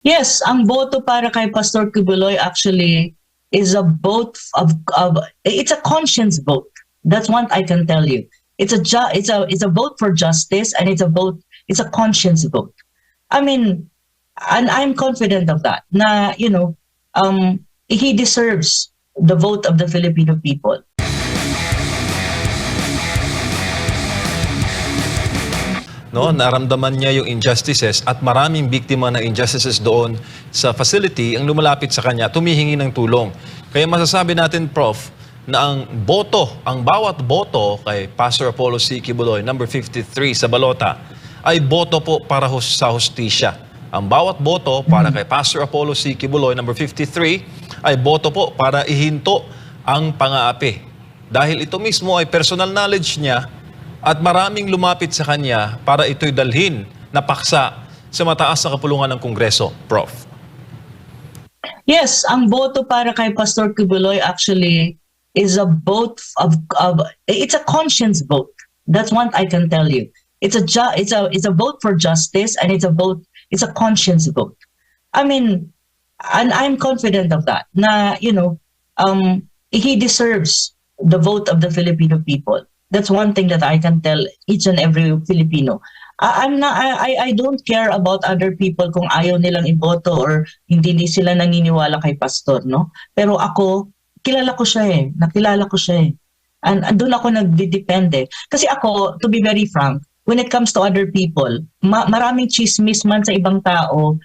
Yes, ang boto para kay Pastor Kibuloy actually is a vote of it's a conscience vote. That's what I can tell you. It's a vote for justice, and it's a conscience vote. I mean, and I'm confident of that. Na he deserves the vote of the Filipino people. No, naramdaman niya yung injustices at maraming biktima ng injustices doon sa facility ang lumalapit sa kanya, tumihingi ng tulong. Kaya masasabi natin, Prof, na ang bawat boto kay Pastor Apollo C. Kibuloy, number 53 sa balota, ay boto po para sa hustisya. Ang bawat boto para kay Pastor Apollo C. Kibuloy, number 53, ay boto po para ihinto ang pang-aapi. Dahil ito mismo ay personal knowledge niya at maraming lumapit sa kanya para ito'y dalhin na paksa sa mataas na kapulungan ng Kongreso, Prof. Yes, ang boto para kay Pastor Kibuloy actually is a vote of it's a conscience vote. That's what I can tell you. It's a vote for justice, and it's a conscience vote. I mean, and I'm confident of that. Na he deserves the vote of the Filipino people. That's one thing that I can tell each and every Filipino. I don't care about other people kung ayaw nilang iboto or hindi sila naniniwala kay pastor, no? Pero ako, kilala ko siya eh. Nakilala ko siya eh. And doon ako nagdidepende. Kasi ako, to be very frank, when it comes to other people, maraming chismis man sa ibang tao.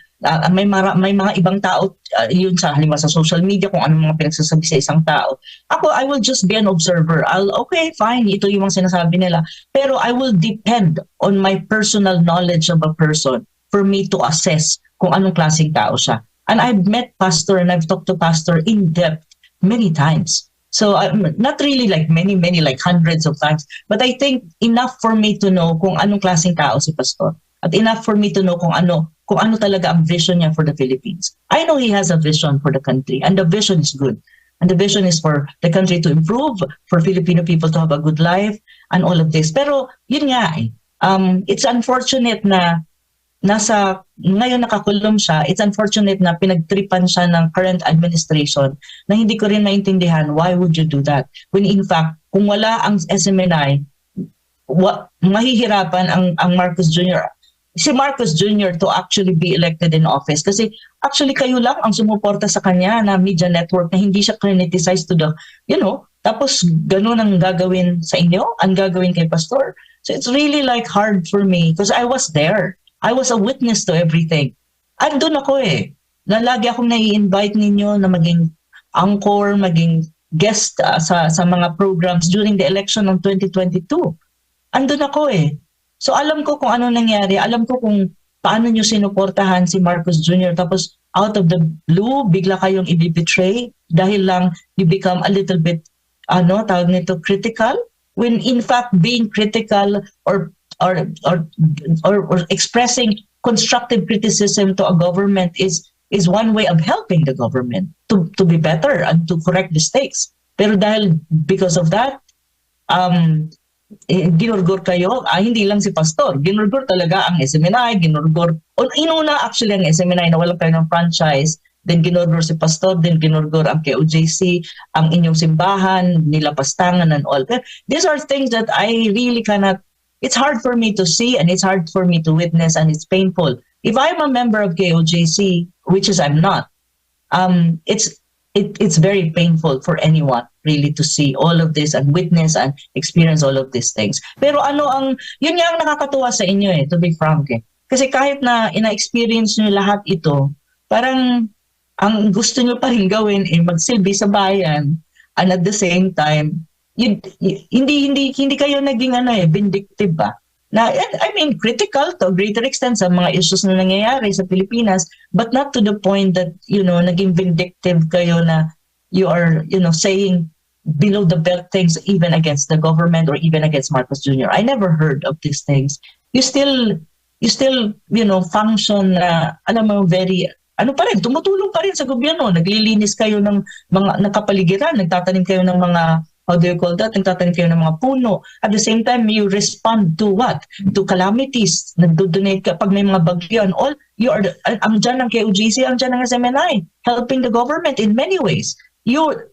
May mga ibang tao, yun sa halimbawa sa social media, kung anong mga pinagsasabi sa isang tao. Ako, I will just be an observer. Okay, fine, ito yung mga sinasabi nila. Pero I will depend on my personal knowledge of a person for me to assess kung anong klaseng tao siya. And I've met pastor and I've talked to pastor in depth many times. So not really like many, like hundreds of times. But I think enough for me to know kung anong klaseng tao si pastor. At enough for me to know kung ano talaga ang vision niya for the Philippines. I know he has a vision for the country, and the vision is good. And the vision is for the country to improve, for Filipino people to have a good life, and all of this. Pero yun nga it's unfortunate na ngayon nakakulong siya. It's unfortunate na pinagtripan siya ng current administration na hindi ko rin maintindihan why would you do that. When in fact, kung wala ang SMNI, mahihirapan ang Marcos Jr., si Marcos Jr. to actually be elected in office. Kasi actually kayo lang ang sumuporta sa kanya na media network na hindi siya criticized to the, tapos ganun ang gagawin sa inyo, ang gagawin kay Pastor. So it's really like hard for me because I was there. I was a witness to everything. Andun ako eh. Lagi akong nai-invite ninyo na maging anchor, maging guest sa mga programs during the election ng 2022. Andun ako eh. So alam ko kung ano nangyari, alam ko kung paano nyo sinuportahan si Marcos Jr. Tapos out of the blue, bigla kayong i-betray dahil lang you become a little bit, tawag nito, critical. When in fact being critical or expressing constructive criticism to a government is one way of helping the government to be better and to correct mistakes. Pero dahil because of that, ginurgor kayo, hindi lang si Pastor, ginurgor talaga ang SMNI, inuna actually ang SMNI na walang kayo ng franchise, then ginurgor si Pastor, then ginurgor ang KOJC, ang inyong simbahan, nila Pastangan and all. These are things that I really cannot, it's hard for me to see and it's hard for me to witness and it's painful. If I'm a member of KOJC, which is I'm not, it's very painful for anyone really to see all of this and witness and experience all of these things. Pero yun nga ang nakakatuwa sa inyo to be frank Kasi kahit na ina-experience nyo lahat ito, parang ang gusto nyo pa rin gawin magsilbi sa bayan, and at the same time, hindi kayo naging vindictive ba? Na, I mean, critical to a greater extent sa mga issues na nangyayari sa Pilipinas, but not to the point that, naging vindictive kayo na you are, saying below the belt things even against the government or even against Marcos Jr. I never heard of these things. You still, function na, very, tumutulong pa rin sa gobyerno. Naglilinis kayo ng mga kapaligiran, nagtatanim kayo ng mga how do you call that? Nagtatanim kayo ng mga puno. At the same time, you respond to what? To calamities. Nagdo-donate ka pag may mga bagyo and all. You are ang dyan ng KOGC, ang dyan ng SMNI, helping the government in many ways.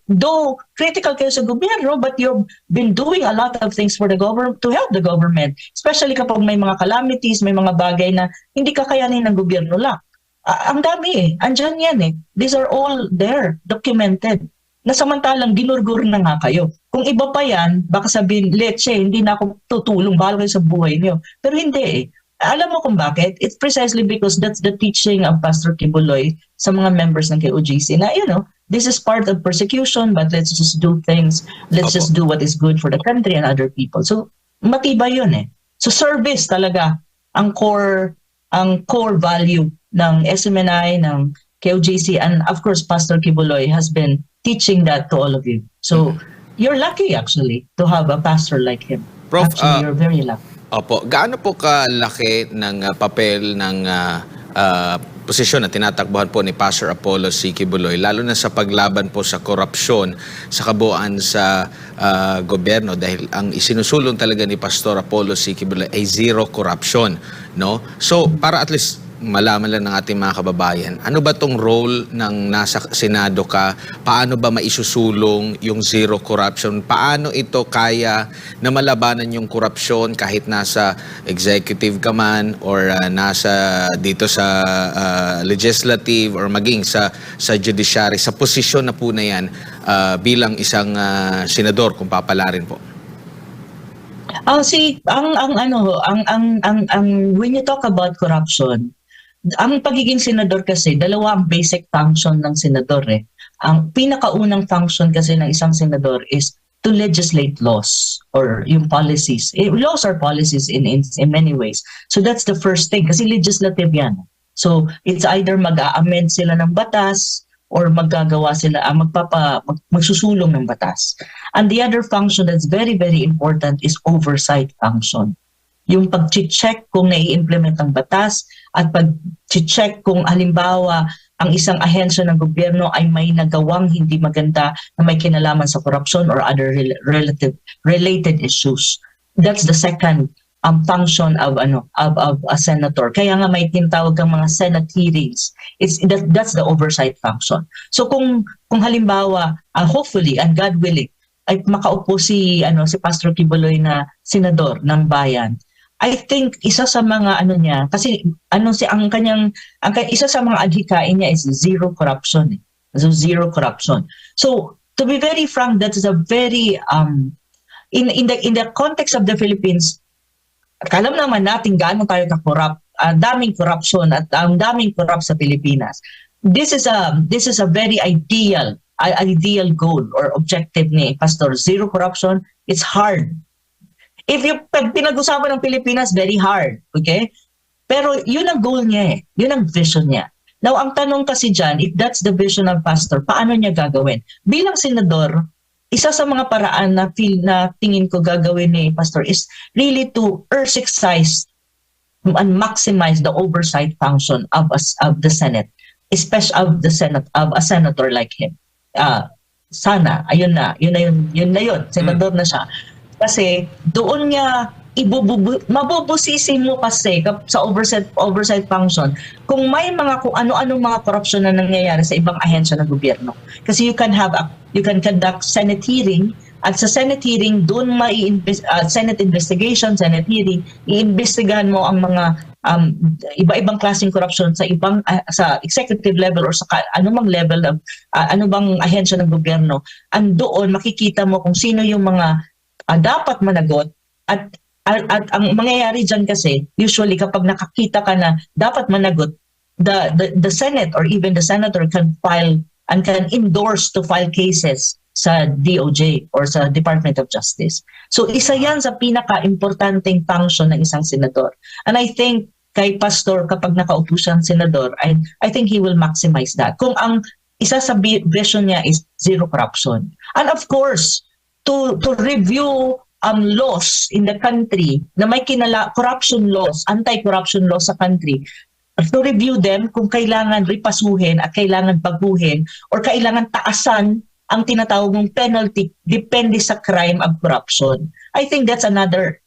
Though critical kayo sa gobyerno, but you've been doing a lot of things for the government to help the government. Especially kapag may mga calamities, may mga bagay na hindi kakayanin ng gobyerno lang. Ang dami andyan yan These are all there, documented. Na samantalang ginurgur na nga kayo. Kung iba pa yan, baka sabihin, leche, hindi na ako tutulong, bahal kayo sa buhay niyo. Pero hindi Alam mo kung bakit? It's precisely because that's the teaching of Pastor Kibuloy sa mga members ng KOGC na, this is part of persecution, but let's just do things, let's just do what is good for the country and other people. So, matibay yun So, service talaga ang core value ng SMNI, ng KOGC, and of course, Pastor Kibuloy has been teaching that to all of you. So, you're lucky actually to have a pastor like him. Prof, actually, you're very lucky. Opo, gaano po kalaki ng papel ng posisyon na tinatakbuhan po ni Pastor Apollo C. Kibuloy, lalo na sa paglaban po sa korupsyon sa kabuuan sa gobyerno, dahil ang isinusulong talaga ni Pastor Apollo C. Kibuloy ay zero corruption, no? So, para at least malaman lang ng ating mga kababayan, ano ba tong role ng nasa Senado ka? Paano ba maisusulong yung zero corruption? Paano ito kaya na malabanan yung korupsyon kahit nasa executive ka man or nasa dito sa legislative or maging sa judiciary, sa posisyon na po na yan bilang isang senador kung papalarin po? When you talk about corruption, ang pagiging senador kasi, dalawa ang basic function ng senador Ang pinakaunang function kasi ng isang senador is to legislate laws or yung policies. Laws are policies in many ways. So that's the first thing kasi legislative yan. So it's either mag-a-amend sila ng batas or maggagawa sila, magsusulong ng batas. And the other function that's very, very important is oversight function. Yung pag-check kung nai-implement ang batas at pag-check kung halimbawa ang isang ahensya ng gobyerno ay may nagawang hindi maganda na may kinalaman sa corruption or other related issues. That's the second function of a senator. Kaya nga may tinatawag kang mga Senate hearings. That's the oversight function. So kung halimbawa, hopefully and God willing, ay makaupo si Pastor Kibuloy na senador ng bayan, I think isa sa mga niya, kasi isa sa mga adhikain niya is zero corruption. So zero corruption. So to be very frank, that is a very in the context of the Philippines, alam naman natin gaano tayo ka-corrupt, daming corruption at daming corrupt sa Pilipinas. This is a very ideal goal or objective ni Pastor. Zero corruption. It's hard. Pag pinag-usapan ng Pilipinas, very hard, okay? Pero yun ang goal niya Yun ang vision niya. Now, ang tanong kasi dyan, if that's the vision ng pastor, paano niya gagawin? Bilang senador, isa sa mga paraan na tingin ko gagawin ni pastor is really to exercise and maximize the oversight function of the Senate, especially of a senator like him. Sana, yun na yun, senador na siya. Kasi doon niya mabubusisi mo kasi sa oversight function kung ano-ano mga corruption na nangyayari sa ibang ahensya ng gobyerno. Kasi you can conduct Senate hearing, at sa Senate hearing doon Senate investigation, Senate hearing, iimbestigahan mo ang mga iba-ibang klaseng corruption sa sa executive level or sa anumang level ng anumang ahensya ng gobyerno. And doon makikita mo kung sino yung mga dapat managot at ang mangyayari dyan kasi usually kapag nakakita ka na dapat managot, the Senate or even the senator can file and can endorse to file cases sa DOJ or sa Department of Justice. So isa yan sa pinaka-importanting function ng isang senador. And I think kay Pastor, kapag nakaupo siyang senador, I think he will maximize that. Kung ang isa sa vision niya is zero corruption. And of course, to review laws in the country na may corruption laws, anti-corruption laws sa country, to review them kung kailangan ripasuhin at kailangan baguhin or kailangan taasan ang tinatawag mong penalty depende sa crime of corruption. I think that's another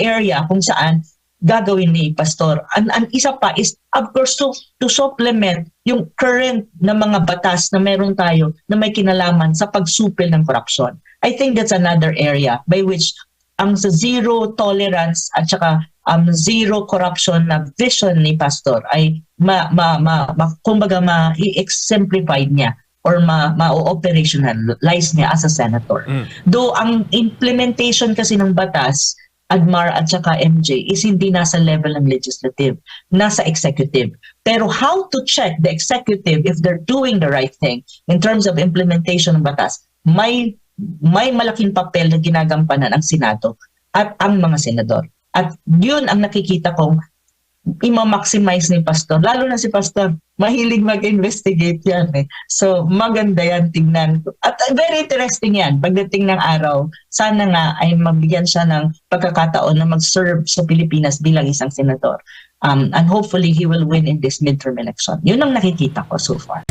area kung saan gagawin ni Pastor. Ang isa pa is, of course, to supplement yung current na mga batas na meron tayo na may kinalaman sa pagsupil ng corruption. I think that's another area by which ang sa zero tolerance at saka zero corruption na vision ni Pastor ay kumbaga ma-exemplified niya or ma-operationalize niya as a senator. Though ang implementation kasi ng batas, ADMAR at saka MJ, is hindi nasa level ng legislative, nasa executive. Pero how to check the executive if they're doing the right thing in terms of implementation ng batas, may malaking papel na ginagampanan ang Senado at ang mga senador. At yun ang nakikita kong ima-maximize ni Pastor. Lalo na si Pastor, mahilig mag-investigate yan. So maganda yan tingnan. At very interesting yan. Pagdating ng araw, sana nga ay mabigyan siya ng pagkakataon na mag-serve sa Pilipinas bilang isang senador. And hopefully he will win in this midterm election. Yun ang nakikita ko so far.